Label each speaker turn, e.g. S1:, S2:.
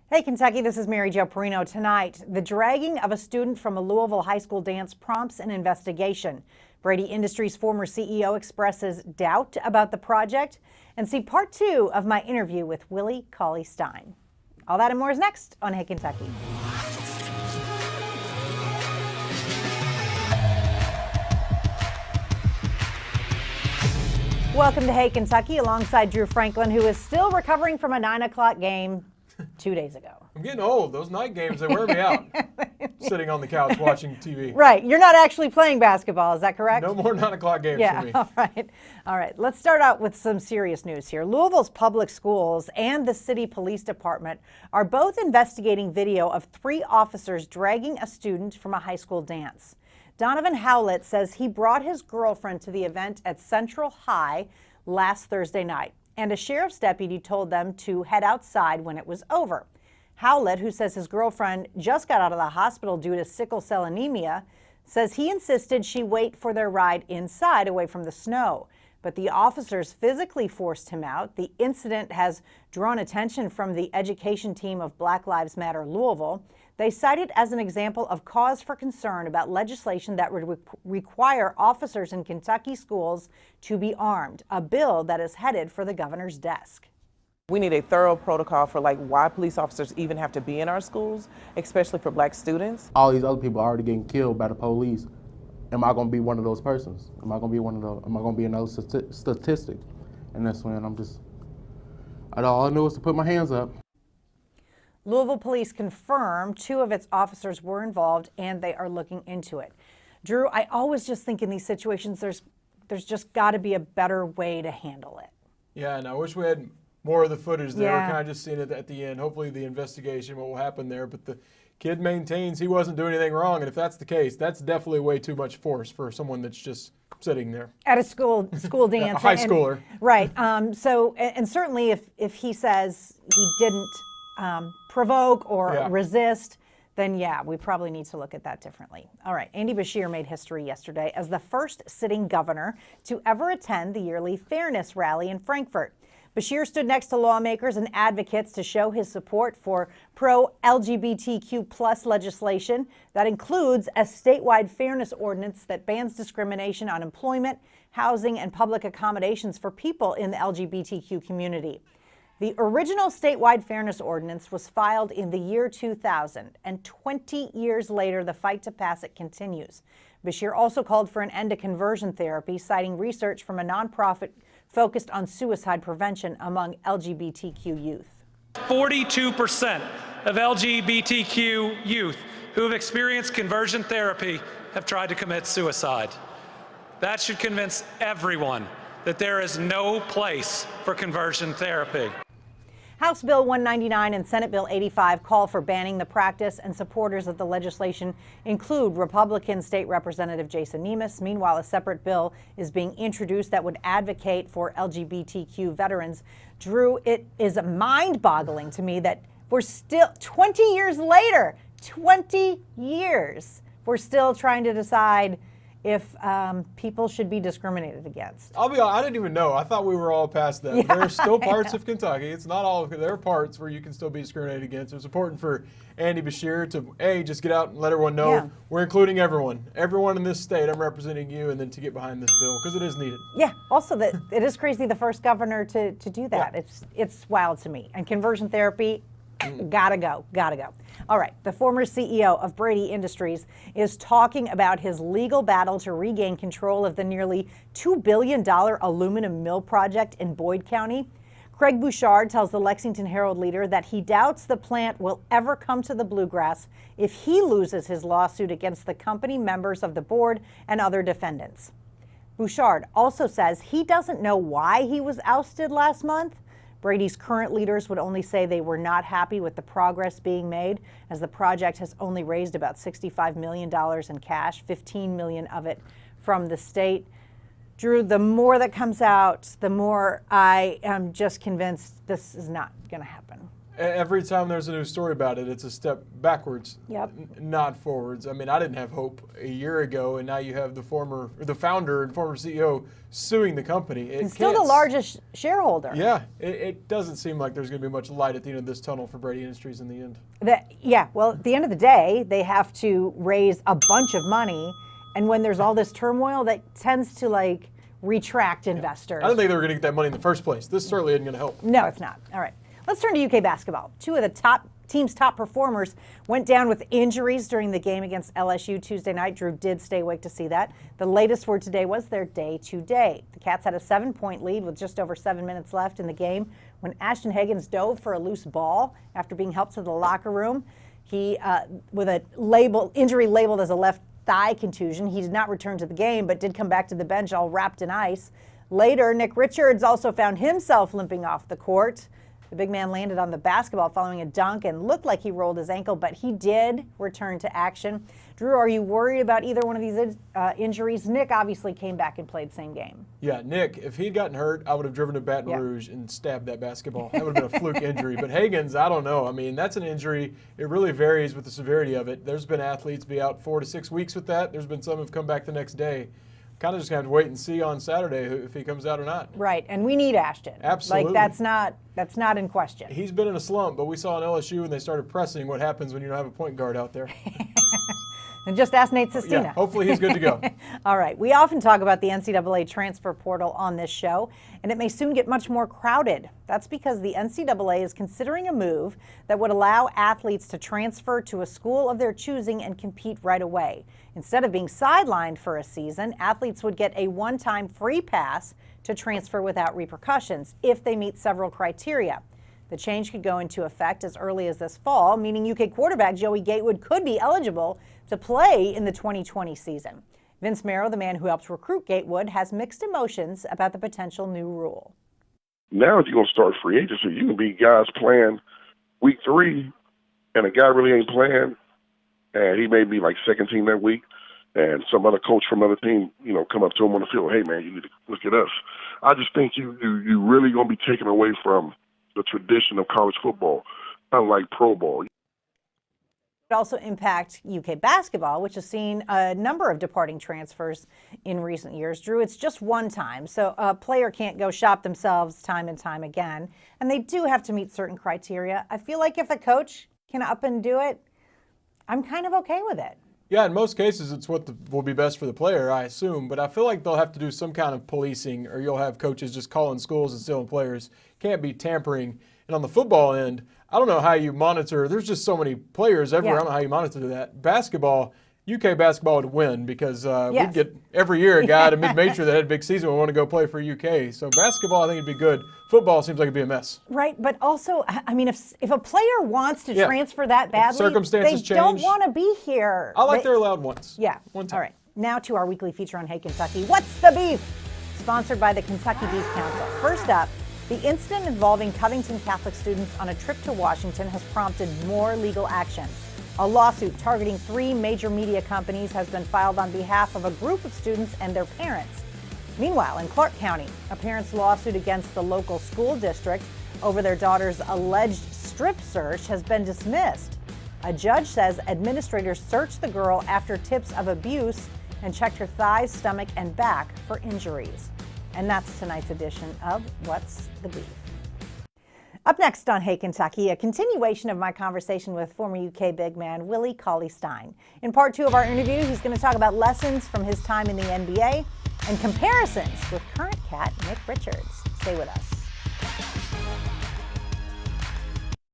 S1: Hey, Kentucky, this is Mary Jo Perino. Tonight, the dragging of a student from a Louisville high school dance prompts an investigation. Brady Industries' former CEO expresses doubt about the project. And see part 2 of my interview with Willie Cauley-Stein. All that and more is next on Hey, Kentucky. Welcome to Hey, Kentucky, alongside Drew Franklin, who is still recovering from a 9 o'clock game 2 days ago.
S2: I'm getting old. Those night games, they wear me out. Sitting on the couch watching TV.
S1: Right. You're not actually playing basketball, is that correct?
S2: No more 9 o'clock games for me.
S1: All right. All right. Let's start out with some serious news here. Louisville's public schools and the city police department are both investigating video of 3 officers dragging a student from a high school dance. Donovan Howlett says he brought his girlfriend to the event at Central High last Thursday night, and a sheriff's deputy told them to head outside when it was over. Howlett, who says his girlfriend just got out of the hospital due to sickle cell anemia, says he insisted she wait for their ride inside away from the snow. But the officers physically forced him out. The incident has drawn attention from the education team of Black Lives Matter Louisville. They cite it as an example of cause for concern about legislation that would require officers in Kentucky schools to be armed, a bill that is headed for the governor's desk.
S3: We need a thorough protocol for why police officers even have to be in our schools, especially for black students.
S4: All these other people are already getting killed by the police. Am I going to be one of those persons? Am I going to be another statistic? And that's when all I knew was to put my hands up.
S1: Louisville police confirmed 2 of its officers were involved and they are looking into it. Drew, I always just think in these situations there's just got to be a better way to handle it.
S2: Yeah, and I wish we had more of the footage there.
S1: Yeah.
S2: We're kind of just seeing it at the end. Hopefully the investigation, what will happen there. But the kid maintains he wasn't doing anything wrong. And if that's the case, that's definitely way too much force for someone that's just sitting there.
S1: At a school dance.
S2: A high schooler.
S1: Right. And certainly if he says he didn't provoke or resist, then yeah, we probably need to look at that differently. All right, Andy Beshear made history yesterday as the first sitting governor to ever attend the yearly Fairness Rally in Frankfort. Beshear stood next to lawmakers and advocates to show his support for pro-LGBTQ plus legislation that includes a statewide fairness ordinance that bans discrimination on employment, housing, and public accommodations for people in the LGBTQ community. The original statewide fairness ordinance was filed in the year 2000, and 20 years later, the fight to pass it continues. Beshear also called for an end to conversion therapy, citing research from a nonprofit focused on suicide prevention among LGBTQ youth.
S5: 42% of LGBTQ youth who have experienced conversion therapy have tried to commit suicide. That should convince everyone that there is no place for conversion therapy.
S1: House Bill 199 and Senate Bill 85 call for banning the practice, and supporters of the legislation include Republican State Representative Jason Nemes. Meanwhile, a separate bill is being introduced that would advocate for LGBTQ veterans. Drew, it is mind-boggling to me that we're still, 20 years later, 20 years, we're still trying to decide if people should be discriminated against.
S2: I'll be honest, I didn't even know. I thought we were all past that.
S1: Yeah,
S2: there are still parts of Kentucky. It's not all of it. There are parts where you can still be discriminated against. It was important for Andy Beshear to, just get out and let everyone know we're including everyone. Everyone in this state, I'm representing you, and then to get behind this bill because it is needed.
S1: Yeah, also that it is crazy the first governor to do that. Yeah. It's wild to me. And conversion therapy, gotta go. All right, the former CEO of Brady Industries is talking about his legal battle to regain control of the nearly $2 billion aluminum mill project in Boyd County. Craig Bouchard tells the Lexington Herald Leader that he doubts the plant will ever come to the Bluegrass if he loses his lawsuit against the company, members of the board, and other defendants. Bouchard also says he doesn't know why he was ousted last month. Brady's current leaders would only say they were not happy with the progress being made, as the project has only raised about $65 million in cash, $15 million of it from the state. Drew, the more that comes out, the more I am just convinced this is not going to happen.
S2: Every time there's a new story about it, it's a step backwards,
S1: Yep.
S2: not forwards. I mean, I didn't have hope a year ago, and now you have the founder and former CEO suing the company.
S1: He's still the largest shareholder.
S2: Yeah, it doesn't seem like there's going to be much light at the end of this tunnel for Brady Industries in the end.
S1: Well, at the end of the day, they have to raise a bunch of money, and when there's all this turmoil, that tends to like retract investors.
S2: I didn't think they were going to get that money in the first place. This certainly isn't going to help.
S1: No, it's not. All right. Let's turn to UK basketball. Two of the team's top performers went down with injuries during the game against LSU Tuesday night. Drew did stay awake to see that. The latest word today was their day-to-day. The Cats had a 7-point lead with just over 7 minutes left in the game when Ashton Higgins dove for a loose ball after being helped to the locker room. He, with a injury labeled as a left thigh contusion, he did not return to the game but did come back to the bench all wrapped in ice. Later, Nick Richards also found himself limping off the court. The big man landed on the basketball following a dunk and looked like he rolled his ankle, but he did return to action. Drew, are you worried about either one of these injuries? Nick obviously came back and played same game.
S2: Yeah, Nick, if he'd gotten hurt, I would have driven to Baton Rouge and stabbed that basketball. That would have been a fluke injury. But Higgins, I don't know. I mean, that's an injury. It really varies with the severity of it. There's been athletes be out 4 to 6 weeks with that. There's been some who've come back the next day. Kind of just going to have to wait and see on Saturday if he comes out or not.
S1: Right, and we need Ashton.
S2: Absolutely.
S1: Like, that's not in question.
S2: He's been in a slump, but we saw in LSU when they started pressing what happens when you don't have a point guard out there.
S1: And just ask Nate Sestina.
S2: Yeah, hopefully he's good to go.
S1: All right, we often talk about the NCAA transfer portal on this show, and it may soon get much more crowded. That's because the NCAA is considering a move that would allow athletes to transfer to a school of their choosing and compete right away. Instead of being sidelined for a season, athletes would get a one-time free pass to transfer without repercussions if they meet several criteria. The change could go into effect as early as this fall, meaning UK quarterback Joey Gatewood could be eligible to play in the 2020 season. Vince Merrill, the man who helped recruit Gatewood, has mixed emotions about the potential new rule.
S6: Now, if you're going to start free agency, you can be guys playing week 3, and a guy really ain't playing, and he may be like second team that week, and some other coach from another team, come up to him on the field, hey, man, you need to look at us. I just think you really going to be taken away from the tradition of college football, unlike pro ball.
S1: It also impact UK basketball, which has seen a number of departing transfers in recent years. Drew, it's just one time, so a player can't go shop themselves time and time again, and they do have to meet certain criteria. I feel like if a coach can up and do it, I'm kind of okay with it.
S2: Yeah, in most cases, it's what will be best for the player, I assume. But I feel like they'll have to do some kind of policing, or you'll have coaches just calling schools and stealing players. Can't be tampering. And on the football end, I don't know how you monitor. There's just so many players everywhere.
S1: Yeah.
S2: I don't know how you monitor that. Basketball, UK basketball would win because
S1: Yes.
S2: we'd get every year a guy at a mid-major that had a big season would want to go play for UK. So basketball, I think it'd be good. Football seems like it'd be a mess.
S1: Right, but also, I mean, if a player wants to
S2: Yeah.
S1: transfer that badly,
S2: Circumstances
S1: they don't
S2: change.
S1: want to be here.
S2: I like they're allowed once.
S1: Yeah.
S2: One time.
S1: All right. Now to our weekly feature on Hey Kentucky. What's the beef? Sponsored by the Kentucky Beef Council. First up, the incident involving Covington Catholic students on a trip to Washington has prompted more legal action. A lawsuit targeting 3 major media companies has been filed on behalf of a group of students and their parents. Meanwhile, in Clark County, a parent's lawsuit against the local school district over their daughter's alleged strip search has been dismissed. A judge says administrators searched the girl after tips of abuse and checked her thighs, stomach, and back for injuries. And that's tonight's edition of What's the Beef? Up next on Hey Kentucky, a continuation of my conversation with former UK big man Willie Cauley-Stein. In part 2 of our interview, he's going to talk about lessons from his time in the NBA and comparisons with current Cat Nick Richards. Stay with us.